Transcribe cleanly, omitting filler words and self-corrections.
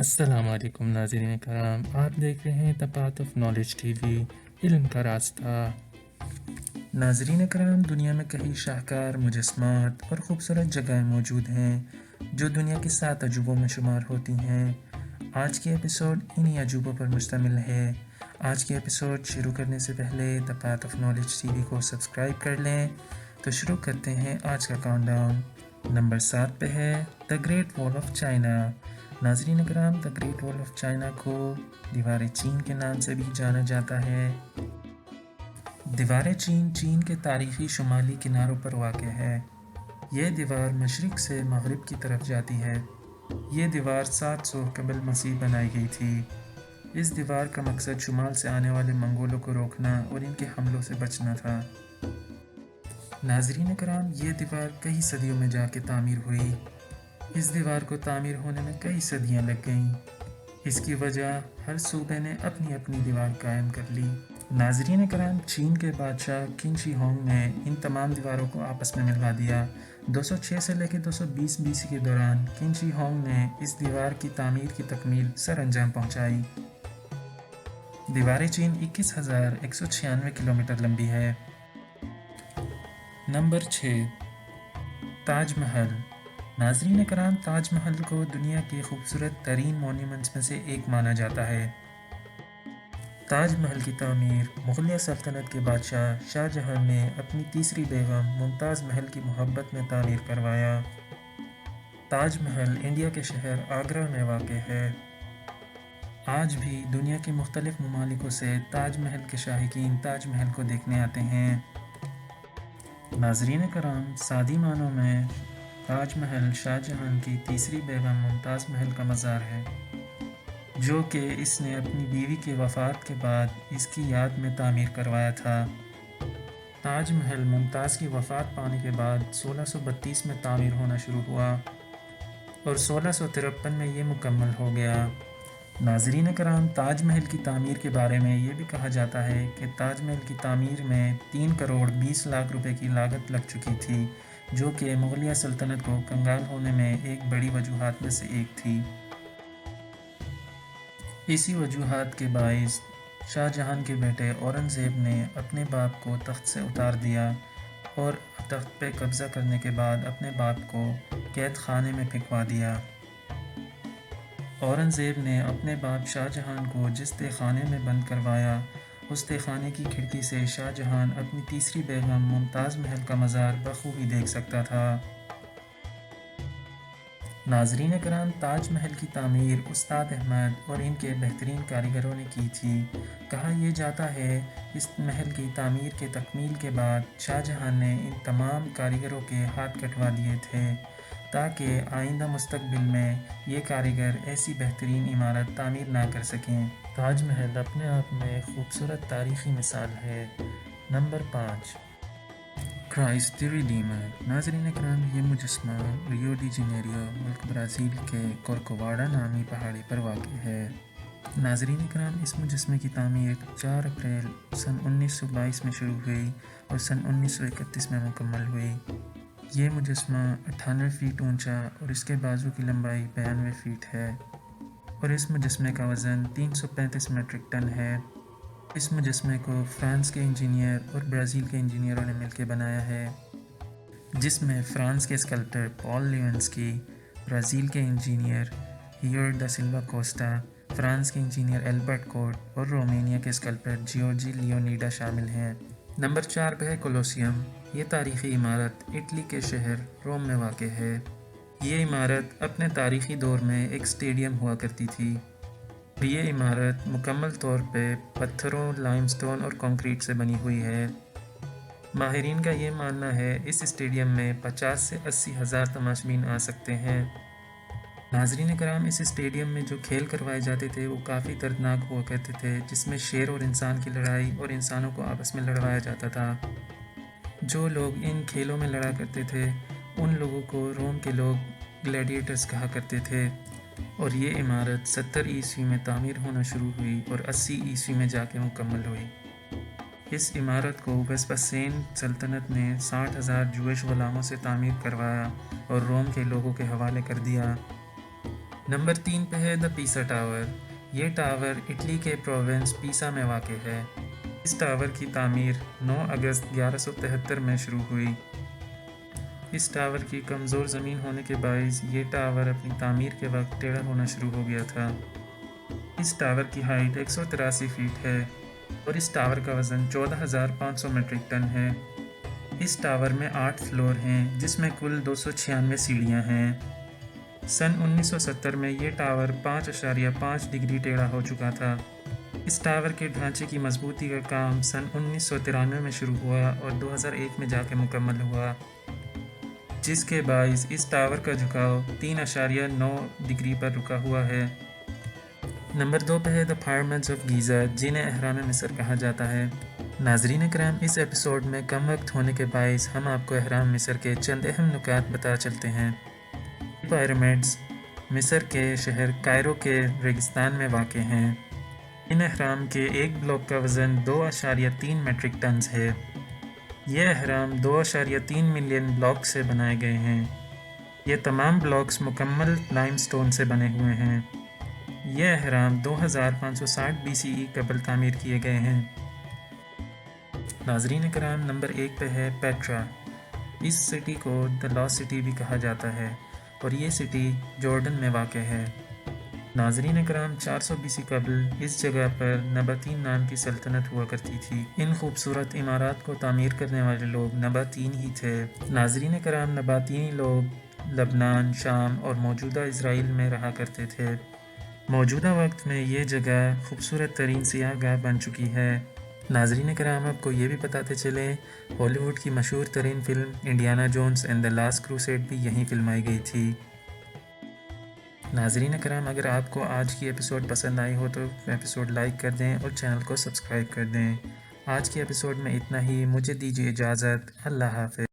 अस्सलाम वालेकुम नाज़रीन कराम, आप देख रहे हैं the path of knowledge TV, इल्म का रास्ता। नाज़रीन कराम, दुनिया में कई शाहकार मुजस्समात और ख़ूबसूरत जगहें मौजूद हैं जो दुनिया के 7 अजूबों में शुमार होती हैं। आज की एपिसोड इन्हीं अजूबों पर मुश्तमिल है। आज की एपिसोड शुरू करने से पहले the path of knowledge TV को सब्सक्राइब कर लें। तो शुरू करते हैं आज का काउंटडाउन। नंबर 7 पे है the great wall of China. नाज़रीन कराम, the great wall of China को दीवार चीन के नाम से भी जाना जाता है। दीवार चीन चीन के तारीख़ी शुमाली किनारों पर वाक़ है। यह दीवार मशरिक़ से मग़रिब की तरफ जाती है। ये दीवार 700 क़ब्ल मसीह बनाई गई थी। इस दीवार का मकसद शुमाल से आने वाले मंगोलों को रोकना और इनके हमलों से बचना था। नाज़रीन कराम, ये दीवार कई सदियों में जाके तामीर हुई। इस दीवार को तामीर होने में कई सदियां लग गईं। इसकी वजह हर सूबे ने अपनी अपनी दीवार कायम कर ली। नाज़रीन कराम, चीन के बादशाह किन शी होंग ने इन तमाम दीवारों को आपस में मिलवा दिया। 206 से लेकर 220 बीसी के दौरान किन शी होंग ने इस दीवार की तामीर की तकमील सर अंजाम पहुंचाई। दीवार चीन 21,196 किलोमीटर लंबी है। नंबर 6, ताजमहल। नाज़रीन कराम, ताजमहल को दुनिया के खूबसूरत तरीन मॉन्यूमेंट्स में से एक माना जाता है। ताजमहल की तामीर मुग़लिया सल्तनत के बादशाह शाहजहां ने अपनी तीसरी बेगम मुमताज़ महल की मोहब्बत में तामीर करवाया। ताजमहल इंडिया के शहर आगरा में वाक़ है। आज भी दुनिया के मुख्तलिफ ममालिकों से ताजमहल के शाहीकीन ताजमहल को देखने आते हैं। नाज़रीन कराम, सादी मानों में ताजमहल शाहजहां की तीसरी बेगम मुमताज़ महल का मज़ार है, जो कि इसने अपनी बीवी के वफ़ात के बाद इसकी याद में तामीर करवाया था। ताजमहल मुमताज़ की वफ़ात पाने के बाद 1632 में तामीर होना शुरू हुआ और 1653 में ये मुकम्मल हो गया। नाज़रीन कराम, ताजमहल की तामीर के बारे में ये भी कहा जाता है कि ताजमहल की तामीर में 3 करोड़ 20 लाख रुपए की लागत लग चुकी थी, जो कि मुग़लिया सल्तनत को कंगाल होने में एक बड़ी वजूहात में से एक थी। इसी वजूहात के बाइस शाहजहां के बेटे औरंगज़ेब ने अपने बाप को तख्त से उतार दिया और तख्त पे कब्ज़ा करने के बाद अपने बाप को कैद खाने में फेंकवा दिया। औरंगज़ेब ने अपने बाप शाहजहां को जिस तहखाने में बंद करवाया, उस तहखाने की खिड़की से शाहजहां अपनी तीसरी बेगम मुमताज़ महल का मज़ार बखूबी देख सकता था। नाज़रीन कराम, ताजमहल की तामीर उस्ताद अहमद और इनके बेहतरीन कारीगरों ने की थी। कहा यह जाता है इस महल की तामीर के तकमील के बाद शाहजहां ने इन तमाम कारीगरों के हाथ कटवा दिए थे, ताकि आइंदा मुस्तकबिल में ये कारीगर ऐसी बेहतरीन इमारत तामीर ना कर सकें। ताजमहल अपने आप में खूबसूरत तारीख़ी मिसाल है। Number 5, Christ the Redeemer. नाज़रीन कराम, ये मुजस्मा रियो डी जेनेरियो मुल्क ब्राज़ील के कोर्कोवाडा नामी पहाड़ी पर वाक़ है। नाज़रीन कराम, इस मुजस्मे की तामीर 4 अप्रैल सन 1922 में शुरू हुई और सन 1931 में मुकम्मल हुई। ये मुजस्मा 98 फीट ऊंचा और इसके बाजू की लंबाई 92 फीट है और इस मुजस्मे का वज़न 335 मेट्रिक टन है। इस मुजस्मे को फ्रांस के इंजीनियर और ब्राज़ील के इंजीनियरों ने मिलकर बनाया है, जिसमें फ्रांस के स्कल्प्टर पॉल लियोन्स्की, ब्राज़ील के इंजीनियर हियर दा सिल्वा कोस्टा, फ्रांस के इंजीनियर एल्बर्ट कोट और रोमानिया के स्कल्प्टर जियोर्जी लियोनीडा शामिल हैं। नंबर 4 पे है कोलोसियम। ये तारीख़ी इमारत इटली के शहर रोम में वाक़ है। ये इमारत अपने तारीख़ी दौर में एक स्टेडियम हुआ करती थी। ये इमारत मुकम्मल तौर पे पत्थरों, लाइमस्टोन और कंक्रीट से बनी हुई है। माहिरीन का ये मानना है इस स्टेडियम में 50 से 80 हज़ार तमाशबीन आ सकते हैं। नाज़रीन कराम, इस स्टेडियम में जो खेल करवाए जाते थे वो काफ़ी दर्दनाक हुआ करते थे, जिसमें शेर और इंसान की लड़ाई और इंसानों को आपस में लड़वाया जाता था। जो लोग इन खेलों में लड़ा करते थे उन लोगों को रोम के लोग ग्लैडिएटर्स कहा करते थे और ये इमारत 70 ईस्वी में तामीर होना शुरू हुई और 80 ईस्वी में जाके मुकम्मल हुई। इस इमारत को वेस्पसियन सल्तनत ने 60,000 जूश गुलामों से तामीर करवाया और रोम के लोगों के हवाले कर दिया। नंबर 3 पे है द पीसा टावर। ये टावर इटली के प्रोविंस पीसा में वाक़ है। इस टावर की तामीर 9 अगस्त 1173 में शुरू हुई। इस टावर की कमज़ोर ज़मीन होने के बाइस ये टावर अपनी तामीर के वक्त टेढ़ा होना शुरू हो गया था। इस टावर की हाइट 183 फीट है और इस टावर का वज़न 14,500 मीट्रिक टन है। इस टावर में 8 फ्लोर हैं जिसमें कुल 296 सीढ़ियाँ हैं। सन 1970 में ये टावर 5.5 डिग्री टेढ़ा हो चुका था। इस टावर के ढांचे की मजबूती का काम सन 1993 में शुरू हुआ और 2001 में जाके मुकम्मल हुआ, जिसके बाइस इस टावर का झुकाव 3.9 डिग्री पर रुका हुआ है। नंबर 2 पे है द पिरामिड्स ऑफ गीज़ा, जिन्हें अहराम मिस्र कहा जाता है। नाज़रीन कराम, इस एपिसोड में कम वक्त होने के बाइस हम आपको अहराम मिस्र के चंद अहम नुकात बता चलते हैं। पिरामिड्स मिस्र के शहर कायरो के रेगिस्तान में वाक़ हैं। इन अहराम के एक ब्लॉक का वज़न 2.3 मीट्रिक टन है। ये अहराम 2.3 मिलियन ब्लॉक से बनाए गए हैं। ये तमाम ब्लॉक्स मुकम्मल लाइमस्टोन से बने हुए हैं। ये अहराम 2560 BCE कबल तामीर किए गए हैं। नाज़रीन कराम, नंबर 1 पे है पेट्रा। इस सिटी को द लॉस्ट सिटी भी कहा जाता है और ये सिटी जॉर्डन में वाक़ है। नाज़रीन कराम, 400 BC कबल इस जगह पर नबातीन नाम की सल्तनत हुआ करती थी। इन खूबसूरत इमारत को तामीर करने वाले लोग नबातीन ही थे। नाज़रीन कराम, नबातीनी लोग लबनान, शाम और मौजूदा इसराइल में रहा करते थे। मौजूदा वक्त में ये जगह खूबसूरत तरीन सियाहगाह बन चुकी है। नाज़रीन कराम, आपको ये भी बताते चले, हॉलीवुड की मशहूर तरीन फ़िल्म Indiana Jones and the last crusade भी यहीं फिल्माई गई थी। नाज़रीन कराम, अगर आपको आज की एपिसोड पसंद आई हो तो एपिसोड लाइक कर दें और चैनल को सब्सक्राइब कर दें। आज के एपिसोड में इतना ही। मुझे दीजिए इजाज़त। अल्लाह हाफ़िज़।